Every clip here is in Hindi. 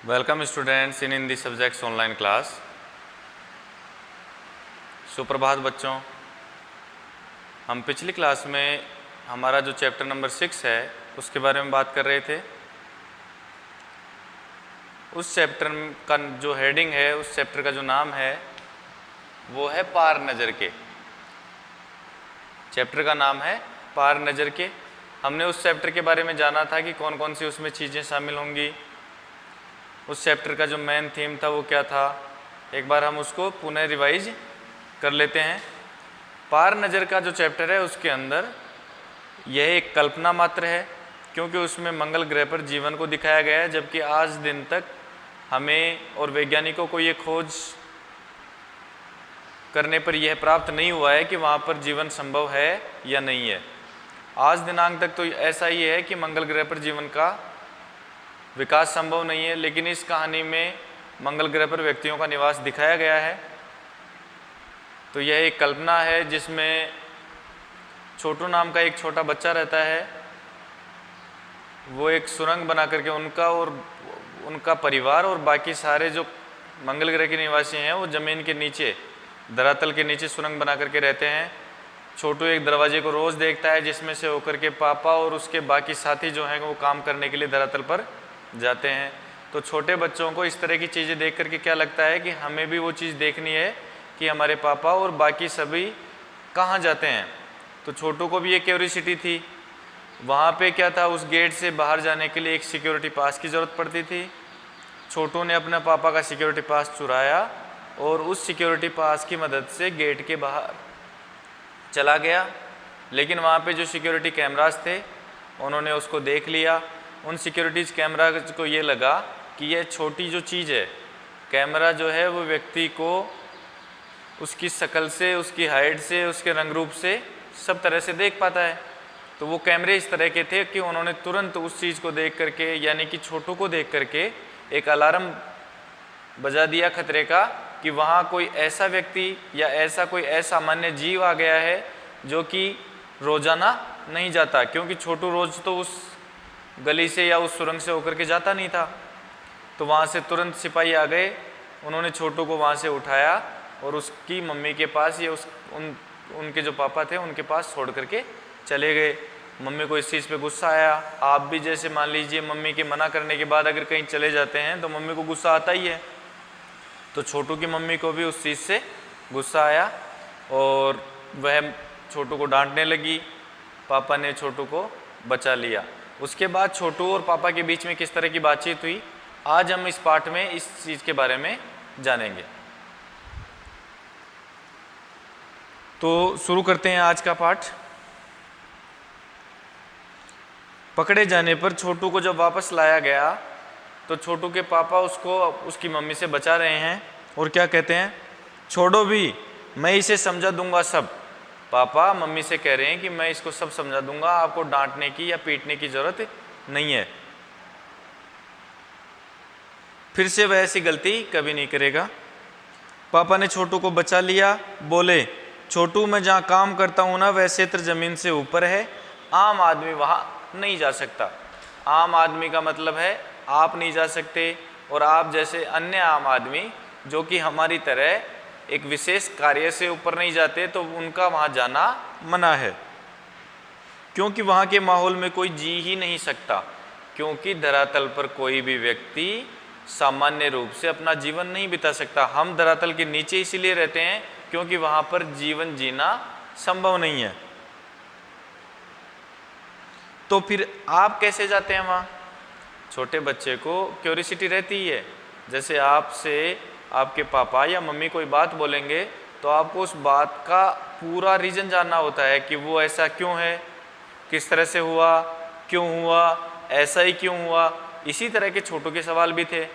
Welcome students in Hindi subjects online class. सुप्रभात बच्चों। हम पिछली क्लास में हमारा जो चैप्टर नंबर 6 है उसके बारे में बात कर रहे थे। उस चैप्टर का जो हेडिंग है, उस चैप्टर का जो नाम है वो है पार नज़र के। चैप्टर का नाम है पार नज़र के। हमने उस चैप्टर के बारे में जाना था कि कौन कौन सी उसमें चीज़ें शामिल होंगी। उस चैप्टर का जो मेन थीम था वो क्या था, एक बार हम उसको पुनः रिवाइज कर लेते हैं। पार नज़र का जो चैप्टर है उसके अंदर यह एक कल्पना मात्र है, क्योंकि उसमें मंगल ग्रह पर जीवन को दिखाया गया है, जबकि आज दिन तक हमें और वैज्ञानिकों को ये खोज करने पर यह प्राप्त नहीं हुआ है कि वहाँ पर जीवन संभव है या नहीं है। आज दिनांक तक तो ऐसा ही है कि मंगल ग्रह पर जीवन का विकास संभव नहीं है, लेकिन इस कहानी में मंगल ग्रह पर व्यक्तियों का निवास दिखाया गया है। तो यह एक कल्पना है जिसमें छोटू नाम का एक छोटा बच्चा रहता है। वो एक सुरंग बना करके उनका परिवार और बाकी सारे जो मंगल ग्रह के निवासी हैं वो ज़मीन के नीचे, धरातल के नीचे सुरंग बना करके रहते हैं। छोटू एक दरवाजे को रोज़ देखता है जिसमें से होकर के पापा और उसके बाकी साथी जो हैं वो काम करने के लिए धरातल पर जाते हैं। तो छोटे बच्चों को इस तरह की चीज़ें देख करके क्या लगता है कि हमें भी वो चीज़ देखनी है कि हमारे पापा और बाकी सभी कहाँ जाते हैं। तो छोटू को भी ये क्यूरियोसिटी थी। वहाँ पे क्या था, उस गेट से बाहर जाने के लिए एक सिक्योरिटी पास की ज़रूरत पड़ती थी। छोटू ने अपने पापा का सिक्योरिटी पास चुराया और उस सिक्योरिटी पास की मदद से गेट के बाहर चला गया, लेकिन वहाँ पे जो सिक्योरिटी कैमरास थे उन्होंने उसको देख लिया। उन सिक्योरिटीज़ कैमरा को ये लगा कि यह छोटी जो चीज़ है, कैमरा जो है वो व्यक्ति को उसकी शक्ल से, उसकी हाइट से, उसके रंग रूप से सब तरह से देख पाता है। तो वो कैमरे इस तरह के थे कि उन्होंने तुरंत उस चीज़ को देख करके, यानी कि छोटू को देख करके एक अलार्म बजा दिया खतरे का कि वहाँ कोई ऐसा व्यक्ति या ऐसा कोई असामान्य जीव आ गया है जो कि रोज़ाना नहीं जाता, क्योंकि छोटू रोज़ तो उस गली से या उस सुरंग से होकर के जाता नहीं था। तो वहाँ से तुरंत सिपाही आ गए, उन्होंने छोटू को वहाँ से उठाया और उसकी मम्मी के पास या उनके जो पापा थे उनके पास छोड़ करके चले गए। मम्मी को इस चीज़ पे गुस्सा आया। आप भी जैसे मान लीजिए मम्मी के मना करने के बाद अगर कहीं चले जाते हैं तो मम्मी को गुस्सा आता ही है। तो छोटू की मम्मी को भी उस चीज़ से गुस्सा आया और वह छोटू को डांटने लगी। पापा ने छोटू को बचा लिया। उसके बाद छोटू और पापा के बीच में किस तरह की बातचीत हुई, आज हम इस पाठ में इस चीज़ के बारे में जानेंगे। तो शुरू करते हैं आज का पाठ। पकड़े जाने पर छोटू को जब वापस लाया गया तो छोटू के पापा उसको उसकी मम्मी से बचा रहे हैं और क्या कहते हैं, छोड़ो भी, मैं इसे समझा दूंगा सब। पापा मम्मी से कह रहे हैं कि मैं इसको सब समझा दूंगा, आपको डांटने की या पीटने की ज़रूरत नहीं है, फिर से वह ऐसी गलती कभी नहीं करेगा। पापा ने छोटू को बचा लिया। बोले, छोटू मैं जहाँ काम करता हूँ ना वह क्षेत्र ज़मीन से ऊपर है, आम आदमी वहाँ नहीं जा सकता। आम आदमी का मतलब है आप नहीं जा सकते और आप जैसे अन्य आम आदमी जो कि हमारी तरह एक विशेष कार्य से ऊपर नहीं जाते, तो उनका वहाँ जाना मना है, क्योंकि वहाँ के माहौल में कोई जी ही नहीं सकता, क्योंकि धरातल पर कोई भी व्यक्ति सामान्य रूप से अपना जीवन नहीं बिता सकता। हम धरातल के नीचे इसीलिए रहते हैं क्योंकि वहाँ पर जीवन जीना संभव नहीं है। तो फिर आप कैसे जाते हैं वहाँ? छोटे बच्चे को क्यूरियोसिटी रहती ही है। जैसे आपसे आपके पापा या मम्मी कोई बात बोलेंगे तो आपको उस बात का पूरा रीज़न जानना होता है कि वो ऐसा क्यों है, किस तरह से हुआ, क्यों हुआ, ऐसा ही क्यों हुआ। इसी तरह के छोटू के सवाल भी थे।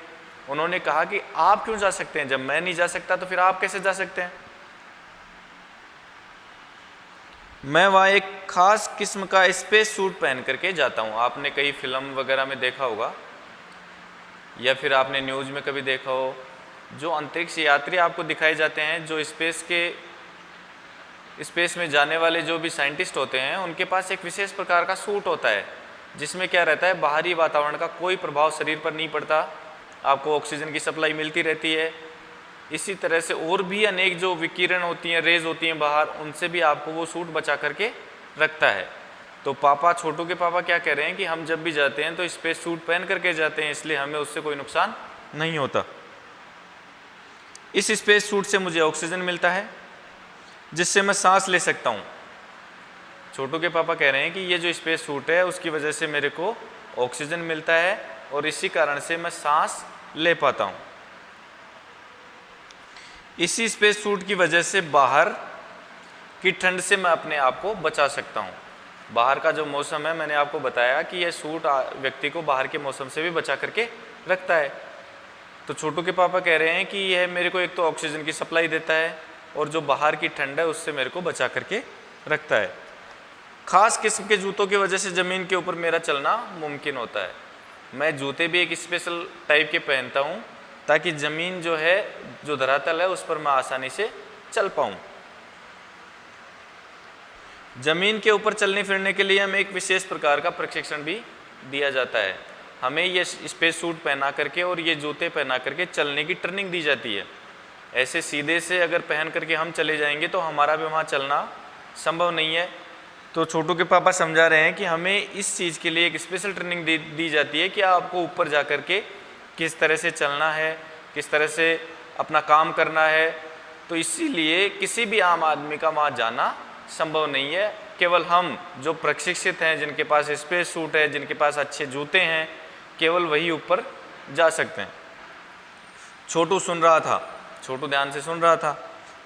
उन्होंने कहा कि आप क्यों जा सकते हैं, जब मैं नहीं जा सकता तो फिर आप कैसे जा सकते हैं? मैं वहाँ एक ख़ास किस्म का स्पेस सूट पहन करके जाता हूँ। आपने कई फिल्म वगैरह में देखा होगा या फिर आपने न्यूज़ में कभी देखा हो, जो अंतरिक्ष यात्री आपको दिखाए जाते हैं, जो स्पेस में जाने वाले जो भी साइंटिस्ट होते हैं उनके पास एक विशेष प्रकार का सूट होता है जिसमें क्या रहता है, बाहरी वातावरण का कोई प्रभाव शरीर पर नहीं पड़ता आपको ऑक्सीजन की सप्लाई मिलती रहती है। इसी तरह से और भी अनेक जो विकिरण होती हैं, रेज होती हैं बाहर, उनसे भी आपको वो सूट बचा करके रखता है। तो पापा, छोटू के पापा क्या कह रहे हैं कि हम जब भी जाते हैं तो स्पेस सूट पहन करके जाते हैं, इसलिए हमें उससे कोई नुकसान नहीं होता। इस स्पेस सूट से मुझे ऑक्सीजन मिलता है जिससे मैं सांस ले सकता हूँ। छोटू के पापा कह रहे हैं कि ये जो स्पेस सूट है उसकी वजह से मेरे को ऑक्सीजन मिलता है और इसी कारण से मैं सांस ले पाता हूँ। इसी स्पेस सूट की वजह से बाहर की ठंड से मैं अपने आप को बचा सकता हूँ। बाहर का जो मौसम है, मैंने आपको बताया कि यह सूट व्यक्ति को बाहर के मौसम से भी बचा करके रखता है। तो छोटू के पापा कह रहे हैं कि यह मेरे को एक तो ऑक्सीजन की सप्लाई देता है और जो बाहर की ठंड है उससे मेरे को बचा करके रखता है। खास किस्म के जूतों की वजह से ज़मीन के ऊपर मेरा चलना मुमकिन होता है। मैं जूते भी एक स्पेशल टाइप के पहनता हूँ ताकि ज़मीन जो है, जो धरातल है, उस पर मैं आसानी से चल पाऊँ। ज़मीन के ऊपर चलने फिरने के लिए हमें एक विशेष प्रकार का प्रशिक्षण भी दिया जाता है। हमें ये स्पेस सूट पहना करके और ये जूते पहना करके चलने की ट्रेनिंग दी जाती है। ऐसे सीधे से अगर पहन करके हम चले जाएंगे तो हमारा भी वहाँ चलना संभव नहीं है। तो छोटू के पापा समझा रहे हैं कि हमें इस चीज़ के लिए एक स्पेशल ट्रेनिंग दी जाती है कि आपको ऊपर जा कर के किस तरह से चलना है, किस तरह से अपना काम करना है। तो इसीलिए किसी भी आम आदमी का वहाँ जाना संभव नहीं है। केवल हम जो प्रशिक्षित हैं, जिनके पास स्पेस सूट है, जिनके पास अच्छे जूते हैं, केवल वही ऊपर जा सकते हैं। छोटू सुन रहा था, छोटू ध्यान से सुन रहा था।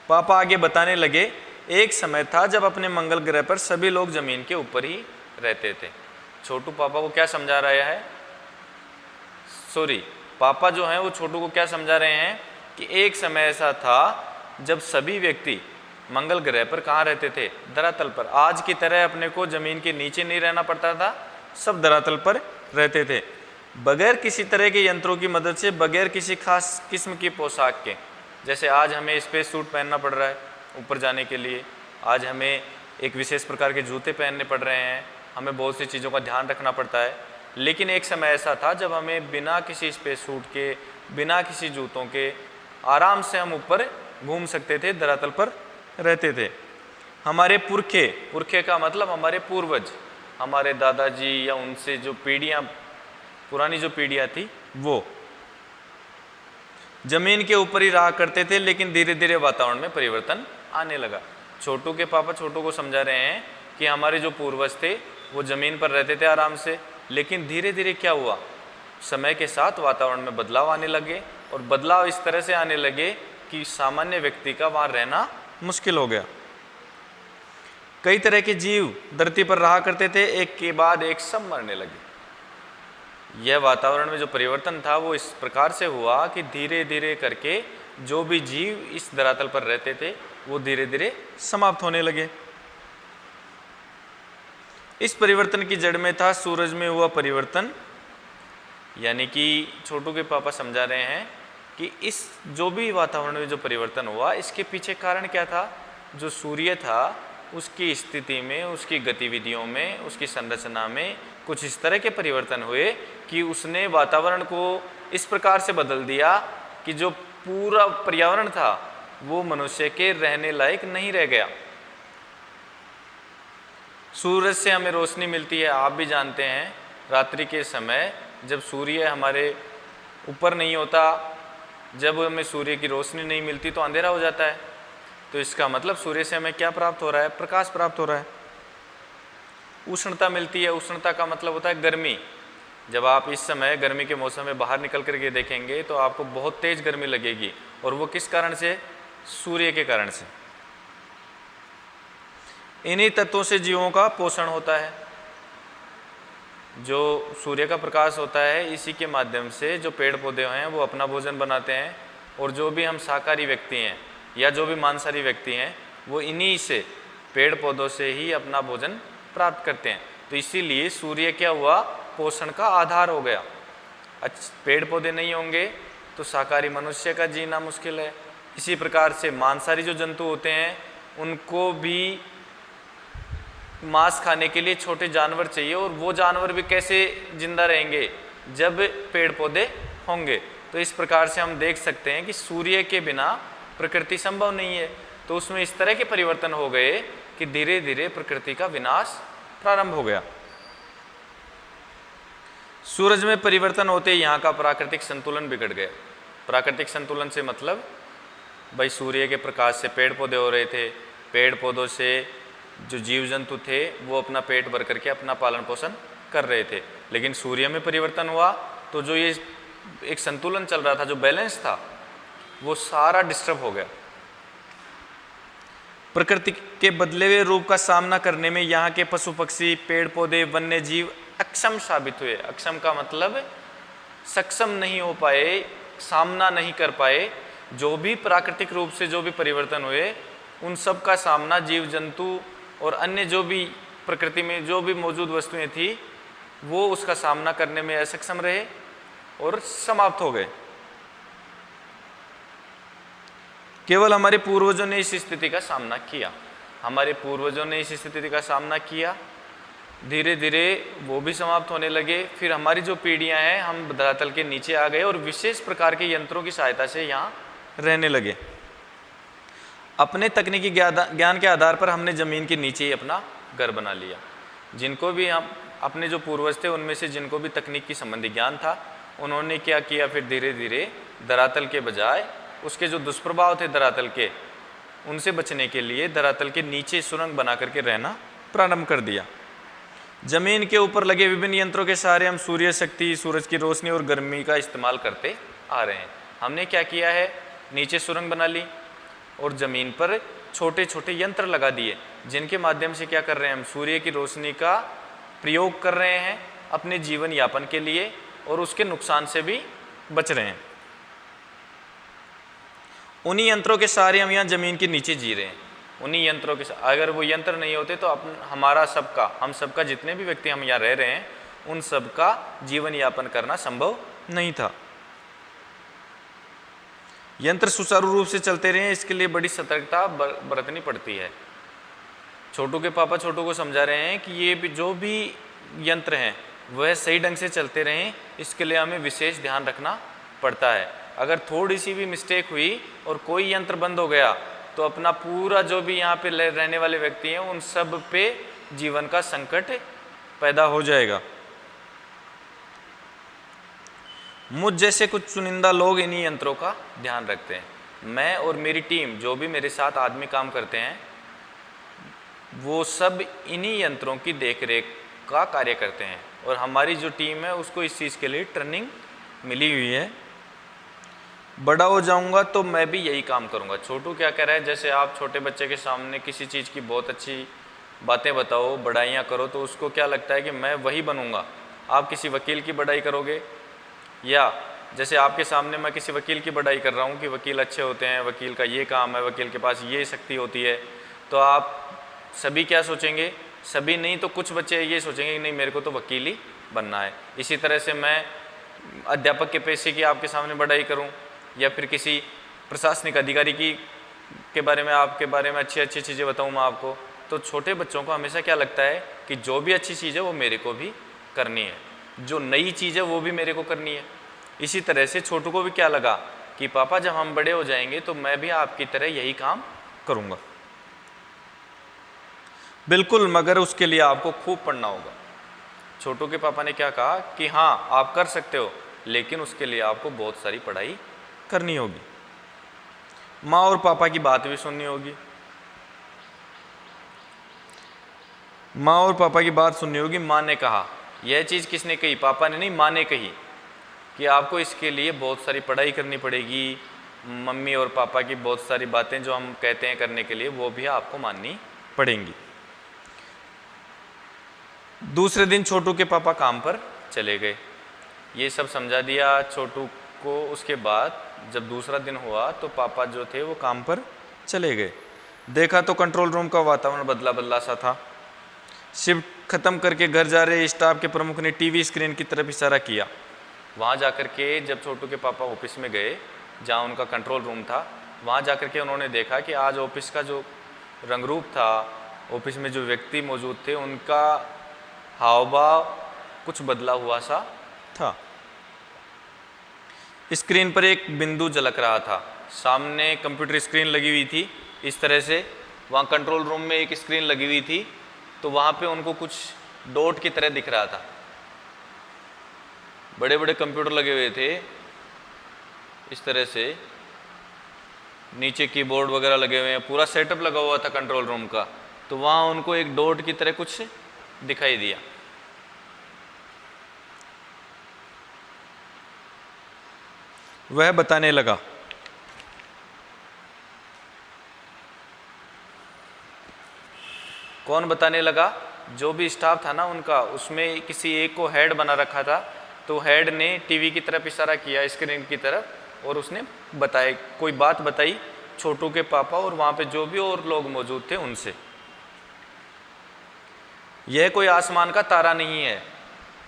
पापा आगे बताने लगे, एक समय था जब अपने मंगल ग्रह पर सभी लोग जमीन के ऊपर ही रहते थे। छोटू पापा को क्या समझा रहा है, पापा जो हैं वो छोटू को क्या समझा रहे हैं कि एक समय ऐसा था जब सभी व्यक्ति मंगल ग्रह पर कहाँ रहते थे, धरातल पर। आज की तरह अपने को जमीन के नीचे नहीं रहना पड़ता था, सब धरातल पर रहते थे, बगैर किसी तरह के यंत्रों की मदद से, बगैर किसी खास किस्म की पोशाक के। जैसे आज हमें स्पेस सूट पहनना पड़ रहा है ऊपर जाने के लिए, आज हमें एक विशेष प्रकार के जूते पहनने पड़ रहे हैं, हमें बहुत सी चीज़ों का ध्यान रखना पड़ता है। लेकिन एक समय ऐसा था जब हमें बिना किसी स्पेस सूट के, बिना किसी जूतों के आराम से हम ऊपर घूम सकते थे, धरातल पर रहते थे। हमारे पुरखे का मतलब हमारे पूर्वज, हमारे दादाजी या उनसे जो पीढ़ियाँ, पुरानी जो पीढ़ियाँ थी, वो जमीन के ऊपर ही रहा करते थे। लेकिन धीरे धीरे वातावरण में परिवर्तन आने लगा। छोटू के पापा छोटू को समझा रहे हैं कि हमारे जो पूर्वज थे वो ज़मीन पर रहते थे आराम से, लेकिन धीरे धीरे क्या हुआ, समय के साथ वातावरण में बदलाव आने लगे और बदलाव इस तरह से आने लगे कि सामान्य व्यक्ति का वहाँ रहना मुश्किल हो गया। कई तरह के जीव धरती पर रहा करते थे, एक के बाद एक सब मरने लगे। यह वातावरण में जो परिवर्तन था वो इस प्रकार से हुआ कि धीरे धीरे करके जो भी जीव इस धरातल पर रहते थे वो धीरे धीरे समाप्त होने लगे। इस परिवर्तन की जड़ में था सूरज में हुआ परिवर्तन। यानी कि छोटू के पापा समझा रहे हैं कि इस जो भी वातावरण में जो परिवर्तन हुआ, इसके पीछे कारण क्या था। जो सूर्य था उसकी स्थिति में, उसकी गतिविधियों में, उसकी संरचना में कुछ इस तरह के परिवर्तन हुए कि उसने वातावरण को इस प्रकार से बदल दिया कि जो पूरा पर्यावरण था वो मनुष्य के रहने लायक नहीं रह गया। सूरज से हमें रोशनी मिलती है, आप भी जानते हैं, रात्रि के समय जब सूर्य हमारे ऊपर नहीं होता, जब हमें सूर्य की रोशनी नहीं मिलती तो अंधेरा हो जाता है। तो इसका मतलब सूर्य से हमें क्या प्राप्त हो रहा है, प्रकाश प्राप्त हो रहा है। उष्णता मिलती है, उष्णता का मतलब होता है गर्मी। जब आप इस समय गर्मी के मौसम में बाहर निकल करके देखेंगे तो आपको बहुत तेज गर्मी लगेगी, और वो किस कारण से, सूर्य के कारण से। इन्हीं तत्वों से जीवों का पोषण होता है। जो सूर्य का प्रकाश होता है, इसी के माध्यम से जो पेड़ पौधे हैं वो अपना भोजन बनाते हैं, और जो भी हम शाकाहारी व्यक्ति हैं या जो भी मांसाहारी व्यक्ति हैं वो इन्हीं से, पेड़ पौधों से ही अपना भोजन प्राप्त करते हैं। तो इसीलिए सूर्य क्या हुआ, पोषण का आधार हो गया। पेड़ पौधे नहीं होंगे तो शाकाहारी मनुष्य का जीना मुश्किल है। इसी प्रकार से मांसाहारी जो जंतु होते हैं उनको भी मांस खाने के लिए छोटे जानवर चाहिए, और वो जानवर भी कैसे जिंदा रहेंगे, जब पेड़ पौधे होंगे। तो इस प्रकार से हम देख सकते हैं कि सूर्य के बिना प्रकृति संभव नहीं है। तो उसमें इस तरह के परिवर्तन हो गए कि धीरे धीरे प्रकृति का विनाश प्रारंभ हो गया। सूरज में परिवर्तन होते यहाँ का प्राकृतिक संतुलन बिगड़ गया। प्राकृतिक संतुलन से मतलब भाई सूर्य के प्रकाश से पेड़ पौधे हो रहे थे, पेड़ पौधों से जो जीव जंतु थे वो अपना पेट भर करके अपना पालन पोषण कर रहे थे। लेकिन सूर्य में परिवर्तन हुआ तो जो ये एक संतुलन चल रहा था, जो बैलेंस था, वो सारा डिस्टर्ब हो गया। प्रकृति के बदले हुए रूप का सामना करने में यहाँ के पशु पक्षी, पेड़ पौधे, वन्य जीव अक्षम साबित हुए। अक्षम का मतलब सक्षम नहीं हो पाए, सामना नहीं कर पाए। जो भी प्राकृतिक रूप से जो भी परिवर्तन हुए उन सब का सामना जीव जंतु और अन्य जो भी प्रकृति में जो भी मौजूद वस्तुएं थी वो उसका सामना करने में असक्षम रहे और समाप्त हो गए। केवल हमारे पूर्वजों ने इस स्थिति का सामना किया। हमारे पूर्वजों ने इस स्थिति का सामना किया, धीरे धीरे वो भी समाप्त होने लगे। फिर हमारी जो पीढ़ियां हैं, हम धरातल के नीचे आ गए और विशेष प्रकार के यंत्रों की सहायता से यहाँ रहने लगे। अपने तकनीकी ज्ञान के आधार पर हमने जमीन के नीचे ही अपना घर बना लिया। जिनको भी हम अपने जो पूर्वज थे उनमें से जिनको भी तकनीक की संबंधी ज्ञान था, उन्होंने क्या किया, फिर धीरे धीरे धरातल के बजाय उसके जो दुष्प्रभाव थे धरातल के, उनसे बचने के लिए धरातल के नीचे सुरंग बना करके रहना प्रारंभ कर दिया। जमीन के ऊपर लगे विभिन्न यंत्रों के सहारे हम सूर्य शक्ति, सूरज की रोशनी और गर्मी का इस्तेमाल करते आ रहे हैं। हमने क्या किया है, नीचे सुरंग बना ली और ज़मीन पर छोटे छोटे यंत्र लगा दिए, जिनके माध्यम से क्या कर रहे हैं, हम सूर्य की रोशनी का प्रयोग कर रहे हैं अपने जीवन यापन के लिए और उसके नुकसान से भी बच रहे हैं। उन्हीं यंत्रों के सहारे हम यहाँ ज़मीन के नीचे जी रहे हैं। उन्हीं यंत्रों के, अगर वो यंत्र नहीं होते तो हमारा सबका, हम सबका जितने भी व्यक्ति हम यहाँ रह रहे हैं, उन सबका जीवन यापन करना संभव नहीं था। यंत्र सुचारू रूप से चलते रहे, इसके लिए बड़ी सतर्कता बरतनी पड़ती है। छोटू के पापा छोटू को समझा रहे हैं कि ये भी जो भी यंत्र हैं वह सही ढंग से चलते रहें, इसके लिए हमें विशेष ध्यान रखना पड़ता है। अगर थोड़ी सी भी मिस्टेक हुई और कोई यंत्र बंद हो गया तो अपना पूरा जो भी यहाँ पे रहने वाले व्यक्ति हैं उन सब पे जीवन का संकट पैदा हो जाएगा। मुझ जैसे कुछ चुनिंदा लोग इन्हीं यंत्रों का ध्यान रखते हैं। मैं और मेरी टीम, जो भी मेरे साथ आदमी काम करते हैं, वो सब इन्हीं यंत्रों की देखरेख का कार्य करते हैं और हमारी जो टीम है उसको इस चीज़ के लिए ट्रेनिंग मिली हुई है। बड़ा हो जाऊंगा तो मैं भी यही काम करूंगा। छोटू क्या कह रहा है, जैसे आप छोटे बच्चे के सामने किसी चीज़ की बहुत अच्छी बातें बताओ, बड़ाइयाँ करो, तो उसको क्या लगता है कि मैं वही बनूंगा। आप किसी वकील की बड़ाई करोगे, या जैसे आपके सामने मैं किसी वकील की बड़ाई कर रहा हूँ कि वकील अच्छे होते हैं, वकील का ये काम है, वकील के पास ये शक्ति होती है, तो आप सभी क्या सोचेंगे, सभी नहीं तो कुछ बच्चे ये सोचेंगे कि नहीं मेरे को तो वकील ही बनना है। इसी तरह से मैं अध्यापक के पेशे की आपके सामने बड़ाई करूं या फिर किसी प्रशासनिक अधिकारी के बारे में, आपके बारे में अच्छी अच्छी चीज़ें बताऊं मैं आपको, तो छोटे बच्चों को हमेशा क्या लगता है कि जो भी अच्छी चीज़ है वो मेरे को भी करनी है, जो नई चीज़ है वो भी मेरे को करनी है। इसी तरह से छोटू को भी क्या लगा कि पापा जब हम बड़े हो जाएंगे तो मैं भी आपकी तरह यही काम करूँगा। बिल्कुल, मगर उसके लिए आपको खूब पढ़ना होगा। छोटू के पापा ने क्या कहा कि हाँ आप कर सकते हो, लेकिन उसके लिए आपको बहुत सारी पढ़ाई करनी होगी, माँ और पापा की बात भी सुननी होगी। माँ और पापा की बात सुननी होगी। माँ ने कहा, यह चीज़ किसने कही, पापा ने नहीं, माँ ने कही कि आपको इसके लिए बहुत सारी पढ़ाई करनी पड़ेगी। मम्मी और पापा की बहुत सारी बातें जो हम कहते हैं करने के लिए, वो भी आपको माननी पड़ेंगी। दूसरे दिन छोटू के पापा काम पर चले गए। ये सब समझा दिया छोटू को। उसके बाद जब दूसरा दिन हुआ तो पापा जो थे वो काम पर चले गए। देखा तो कंट्रोल रूम का वातावरण बदला बदला सा था। शिफ्ट खत्म करके घर जा रहे स्टाफ के प्रमुख ने टीवी स्क्रीन की तरफ इशारा किया। वहाँ जाकर के जब छोटू के पापा ऑफिस में गए, जहाँ उनका कंट्रोल रूम था, वहाँ जाकर के उन्होंने देखा कि आज ऑफिस का जो रंग रूप था, ऑफिस में जो व्यक्ति मौजूद थे, उनका हाव भाव कुछ बदला हुआ सा था। स्क्रीन पर एक बिंदु झलक रहा था, सामने कंप्यूटर स्क्रीन लगी हुई थी इस तरह से, वहाँ कंट्रोल रूम में एक स्क्रीन लगी हुई थी, तो वहाँ पे उनको कुछ डॉट की तरह दिख रहा था। बड़े बड़े कंप्यूटर लगे हुए थे इस तरह से, नीचे कीबोर्ड वगैरह लगे हुए हैं, पूरा सेटअप लगा हुआ था कंट्रोल रूम का, तो वहाँ उनको एक डॉट की तरह कुछ दिखाई दिया। वह बताने लगा, कौन बताने लगा? जो भी स्टाफ था ना उनका, उसमें किसी एक को हेड बना रखा था, तो हेड ने टीवी की तरफ इशारा किया, स्क्रीन की तरफ, और उसने बताया, कोई बात बताई छोटू के पापा और वहाँ पे जो भी और लोग मौजूद थे उनसे। यह कोई आसमान का तारा नहीं है,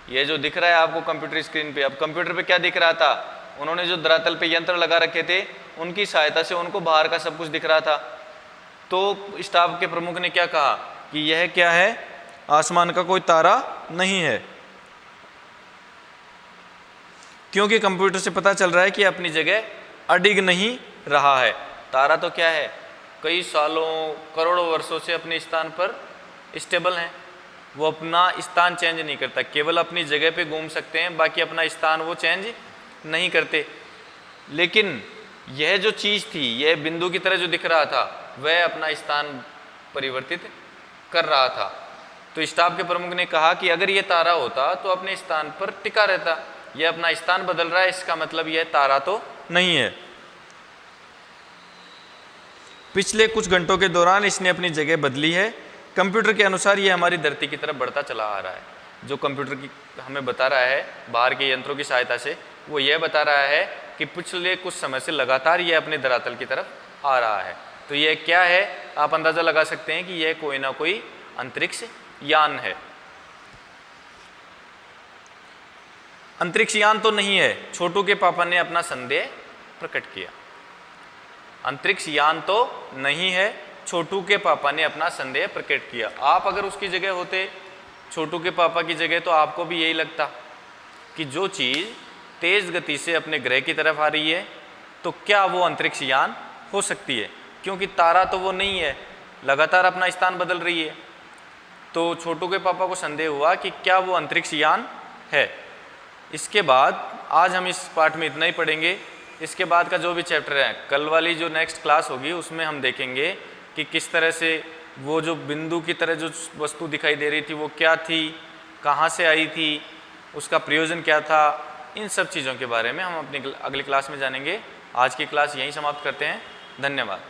यह जो दिख रहा है आपको कंप्यूटर स्क्रीन पे। अब कंप्यूटर पे क्या दिख रहा था? उन्होंने जो धरातल पे यंत्र लगा रखे थे उनकी सहायता से उनको बाहर का सब कुछ दिख रहा था। तो स्टाफ के प्रमुख ने क्या कहा कि यह क्या है? आसमान का कोई तारा नहीं है, क्योंकि कंप्यूटर से पता चल रहा है कि अपनी जगह अडिग नहीं रहा है। तारा तो क्या है? कई सालों करोड़ों वर्षों से अपने स्थान पर स्टेबल हैं, वो अपना स्थान चेंज नहीं करता, केवल अपनी जगह पे घूम सकते हैं, बाकी अपना स्थान वो चेंज नहीं करते। लेकिन यह जो चीज़ थी, यह बिंदु की तरह जो दिख रहा था, वह अपना स्थान परिवर्तित कर रहा था। तो स्टाफ के प्रमुख ने कहा कि अगर ये तारा होता तो अपने स्थान पर टिका रहता, यह अपना स्थान बदल रहा है, इसका मतलब यह तारा तो नहीं है। पिछले कुछ घंटों के दौरान इसने अपनी जगह बदली है। कंप्यूटर के अनुसार यह हमारी धरती की तरफ बढ़ता चला आ रहा है। जो कंप्यूटर की हमें बता रहा है बाहर के यंत्रों की सहायता से, वो यह बता रहा है कि पिछले कुछ समय से लगातार यह अपने धरातल की तरफ आ रहा है। तो यह क्या है? आप अंदाज़ा लगा सकते हैं कि यह कोई ना कोई अंतरिक्ष यान है। अंतरिक्ष यान तो नहीं है, छोटू के पापा ने अपना संदेह प्रकट किया। अंतरिक्ष यान तो नहीं है, छोटू के पापा ने अपना संदेह प्रकट किया। आप अगर उसकी जगह होते, छोटू के पापा की जगह, तो आपको भी यही लगता कि जो चीज़ तेज़ गति से अपने ग्रह की तरफ आ रही है, तो क्या वो अंतरिक्ष यान हो सकती है? क्योंकि तारा तो वो नहीं है, लगातार अपना स्थान बदल रही है। तो छोटू के पापा को संदेह हुआ कि क्या वो अंतरिक्ष यान है। इसके बाद आज हम इस पाठ में इतना ही पढ़ेंगे। इसके बाद का जो भी चैप्टर है, कल वाली जो नेक्स्ट क्लास होगी उसमें हम देखेंगे कि किस तरह से वो जो बिंदु की तरह जो वस्तु दिखाई दे रही थी वो क्या थी, कहाँ से आई थी, उसका प्रयोजन क्या था। इन सब चीज़ों के बारे में हम अपनी अगली क्लास में जानेंगे। आज की क्लास यहीं समाप्त करते हैं। धन्यवाद।